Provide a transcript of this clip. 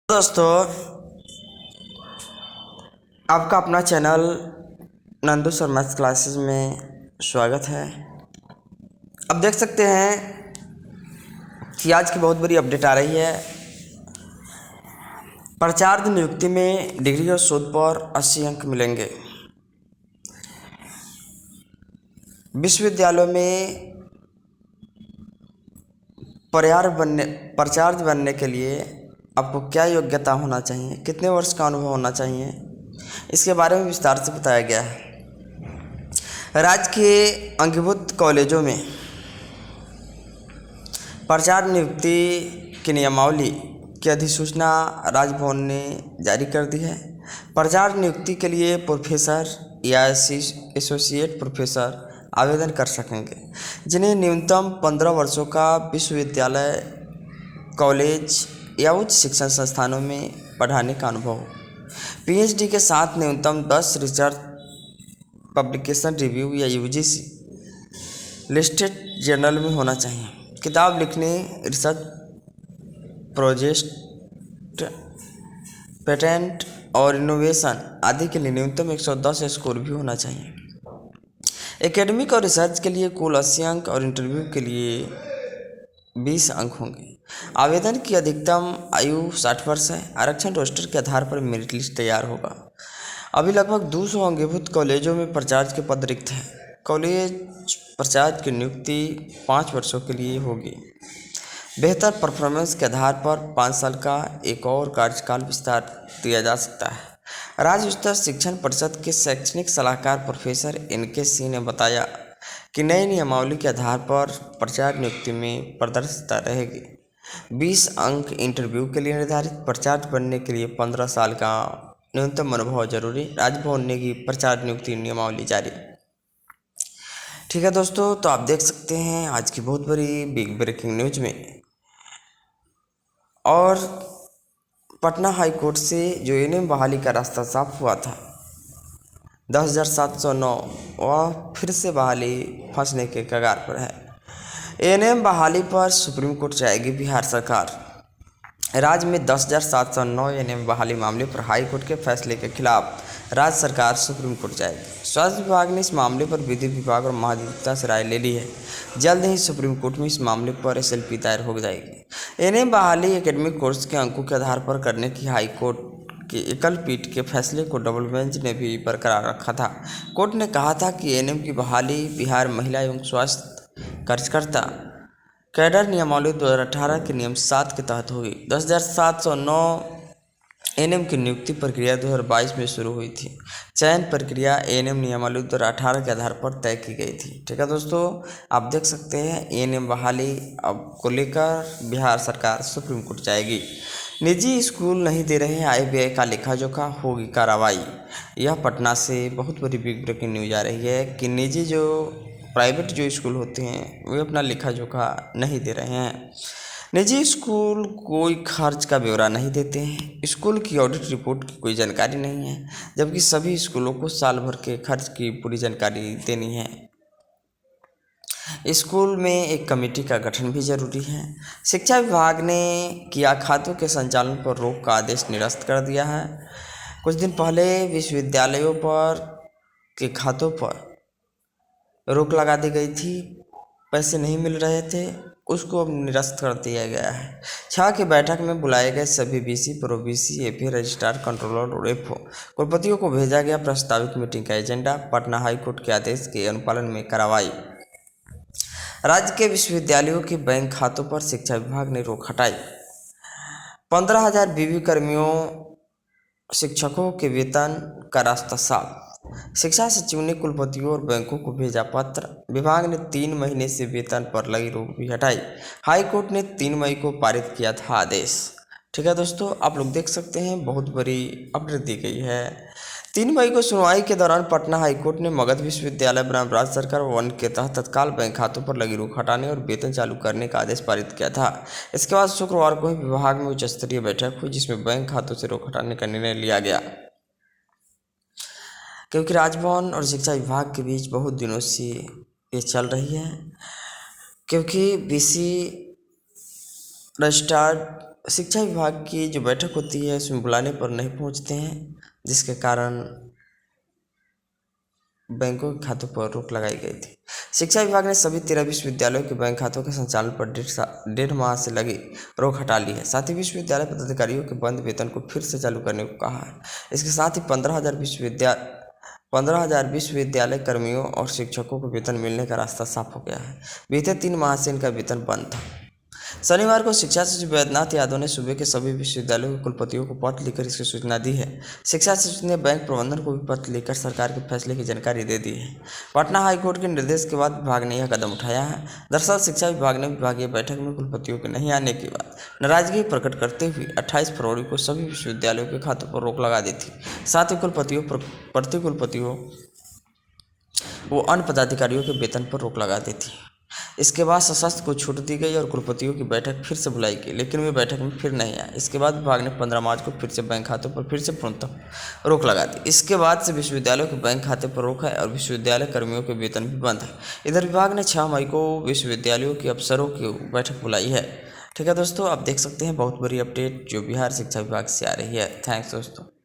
दोस्तों, आपका अपना channel Nandu sir maths classes में स्वागत है। अब देख सकते हैं कि आज की बहुत बड़ी अपडेट आ रही है। प्राचार्य नियुक्ति में डिग्री और शोध पर 80 अंक मिलेंगे। विश्वविद्यालयों में प्राचार्य बनने के लिए आपको क्या योग्यता होना चाहिए, कितने वर्ष का अनुभव होना चाहिए, इसके बारे में विस्तार से बताया गया है। राज्य के अंगीभूत कॉलेजों में प्राचार्य नियुक्ति की नियमावली की अधिसूचना राजभवन ने जारी कर दी है। प्राचार्य नियुक्ति के लिए प्रोफेसर या एसोसिएट प्रोफेसर आवेदन कर सकेंगे, जिन्हें न्यूनतम 15 वर्षों का विश्वविद्यालय, कॉलेज या उच्च शिक्षण संस्थानों में पढ़ाने का अनुभव हो। पीएचडी के साथ न्यूनतम 10 रिसर्च पब्लिकेशन रिव्यू या यूजीसी लिस्टेड जर्नल में होना चाहिए। किताब लिखने, रिसर्च प्रोजेक्ट, पेटेंट और इनोवेशन आदि के लिए न्यूनतम 110 स्कोर भी होना चाहिए। एकेडमिक और रिसर्च के लिए कुल 80 अंक और इंटरव्यू के लिए 20 अंक होंगे। आवेदन की अधिकतम आयु 60 वर्ष है। आरक्षण रोस्टर के आधार पर मेरिट लिस्ट तैयार होगा। अभी लगभग 200 अंगीभूत कॉलेजों में प्राचार्य के पद रिक्त हैं। कॉलेज प्राचार्य की नियुक्ति 5 वर्षों के लिए होगी। बेहतर परफॉर्मेंस के आधार पर 5 साल का एक और कार्यकाल विस्तार दिया जा सकता है। राज्य स्तर शिक्षण परिषद के शैक्षणिक सलाहकार प्रोफेसर NK सिंह ने बताया कि नई नियमावली के आधार पर प्राचार्य नियुक्ति में पारदर्शिता रहेगी। 20 अंक इंटरव्यू के लिए निर्धारित। प्राचार्य बनने के लिए 15 साल का न्यूनतम अनुभव जरूरी। राजभवन ने की प्राचार्य नियुक्ति नियमावली जारी। ठीक है दोस्तों, तो आप देख सकते हैं आज की बहुत बड़ी बिग ब्रेकिंग न्यूज में। और पटना हाई कोर्ट से जो एएनएम बहाली का रास्ता साफ हुआ था 10,709, वह फिर से बहाली फंसने के कगार पर है। एएनएम बहाली पर सुप्रीम कोर्ट जाएगी बिहार सरकार। राज्य में 10,709 एएनएम बहाली मामले पर हाई कोर्ट के फैसले के खिलाफ राज्य सरकार सुप्रीम कोर्ट जाएगी। स्वास्थ्य विभाग ने इस मामले पर विधि विभाग और महाधिवक्ता से राय ले ली है। जल्द ही सुप्रीम कोर्ट में इस मामले पर SLP दायर हो जाएगी। एएनएम बहाली एकेडमिक कोर्स के अंकों के आधार पर करने की हाई कोर्ट की एकल पीठ के फैसले को डबल बेंच ने भी बरकरार रखा था। कोर्ट ने कहा था कि एएनएम की बहाली बिहार महिला एवं स्वास्थ्य कार्यकर्ता कैडर नियमावली 2018 के नियम 7 के तहत होगी। 10,709 एएनएम की नियुक्ति प्रक्रिया 2022 में शुरू हुई थी। चयन प्रक्रिया एएनएम नियमावली 2018 के आधार पर तय की गई थी। ठीक है दोस्तों, आप देख सकते हैं एएनएम बहाली अब को लेकर बिहार सरकार सुप्रीम कोर्ट जाएगी। निजी स्कूल नहीं दे रहे आय व्यय का लेखा जोखा, होगी कार्रवाई। यह पटना से बहुत बड़ी बिग ब्रेकिंग न्यूज आ रही है कि निजी जो प्राइवेट जो स्कूल होते हैं वे अपना लेखा जोखा नहीं दे रहे हैं। निजी स्कूल कोई खर्च का ब्यौरा नहीं देते हैं। स्कूल की ऑडिट रिपोर्ट की कोई जानकारी नहीं है, जबकि सभी स्कूलों को साल भर के खर्च की पूरी जानकारी देनी है। स्कूल में एक कमेटी का गठन भी जरूरी है। शिक्षा विभाग ने किया खातों के संचालन पर रोक का आदेश निरस्त कर दिया है। कुछ दिन पहले विश्वविद्यालयों पर के खातों पर रोक लगा दी गई थी, पैसे नहीं मिल रहे थे, उसको अब निरस्त कर दिया गया है। 6 की बैठक में बुलाए गए सभी BC, प्रो-BC, FA, रजिस्ट्रार, कंट्रोलर और FO कुलपतियों को भेजा गया प्रस्तावित मीटिंग का एजेंडा। पटना हाईकोर्ट के आदेश के अनुपालन में कार्रवाई। राज्य के विश्वविद्यालयों के बैंक खातों पर शिक्षा विभाग ने रोक हटाई। 15,000 BV कर्मियों, शिक्षकों के वेतन का रास्ता साफ। शिक्षा सचिव ने कुलपतियों और बैंकों को भेजा पत्र। विभाग ने 3 महीने से वेतन पर लगी रोक भी हटाई। हाई कोर्ट ने 3 मई को पारित किया था आदेश। ठीक है दोस्तों, आप लोग देख सकते हैं बहुत बड़ी अपडेट दी गई है। 3 मई को सुनवाई के दौरान पटना हाईकोर्ट ने मगध विश्वविद्यालय बनाम राज्य सरकार 1 के तहत तत्काल बैंक खातों पर लगी रोक हटाने और वेतन चालू करने का आदेश पारित किया था। इसके बाद शुक्रवार को ही विभाग में उच्च स्तरीय बैठक हुई, जिसमें बैंक खातों से रोक हटाने का निर्णय लिया गया। क्योंकि राजभवन और शिक्षा विभाग के बीच बहुत दिनों से ये चल रही है, क्योंकि BC रजिस्ट्रार शिक्षा विभाग की जो बैठक होती है उसमें बुलाने पर नहीं पहुंचते हैं, जिसके कारण बैंकों के खातों पर रोक लगाई गई थी। शिक्षा विभाग ने सभी 13 विश्वविद्यालयों के बैंक खातों के संचालन पर डेढ़ माह से लगी रोक हटा ली है। साथ ही विश्वविद्यालय पदाधिकारियों के बंद वेतन को फिर से चालू करने को कहा है। इसके साथ ही 15,000 विश्वविद्यालय कर्मियों और शिक्षकों को वेतन मिलने का रास्ता साफ हो गया है। बीते 3 माह से इनका वेतन बंद था। शनिवार को शिक्षा सचिव वैद्यनाथ यादव ने सूबे के सभी विश्वविद्यालयों के कुलपतियों को पत्र लिखकर इसकी सूचना दी है। शिक्षा सचिव ने बैंक प्रबंधन को भी पत्र लिखकर सरकार के फैसले की जानकारी दे दी है। पटना हाईकोर्ट के निर्देश के बाद विभाग ने यह कदम उठाया है। दरअसल शिक्षा विभाग ने विभागीय बैठक में कुलपतियों के नहीं आने के बाद नाराजगी प्रकट करते हुए 28 फरवरी को सभी विश्वविद्यालयों के खातों पर रोक लगा दी थी। साथ ही प्रति कुलपतियों वो अन्य पदाधिकारियों के वेतन पर रोक लगा दी थी। इसके बाद सशस्त्र को छूट दी गई और कुलपतियों की बैठक फिर से बुलाई गई, लेकिन वे बैठक में फिर नहीं आए। इसके बाद विभाग ने 15 मार्च को फिर से बैंक खातों पर फिर से पूर्णतः रोक लगा दी। इसके बाद से विश्वविद्यालयों के बैंक खाते पर रोक है और विश्वविद्यालय कर्मियों के वेतन भी बंद है। इधर विभाग ने 6 मई को विश्वविद्यालयों के अफसरों की बैठक बुलाई है। ठीक है दोस्तों, आप देख सकते हैं बहुत बड़ी अपडेट जो बिहार शिक्षा विभाग से आ रही है। थैंक्स दोस्तों।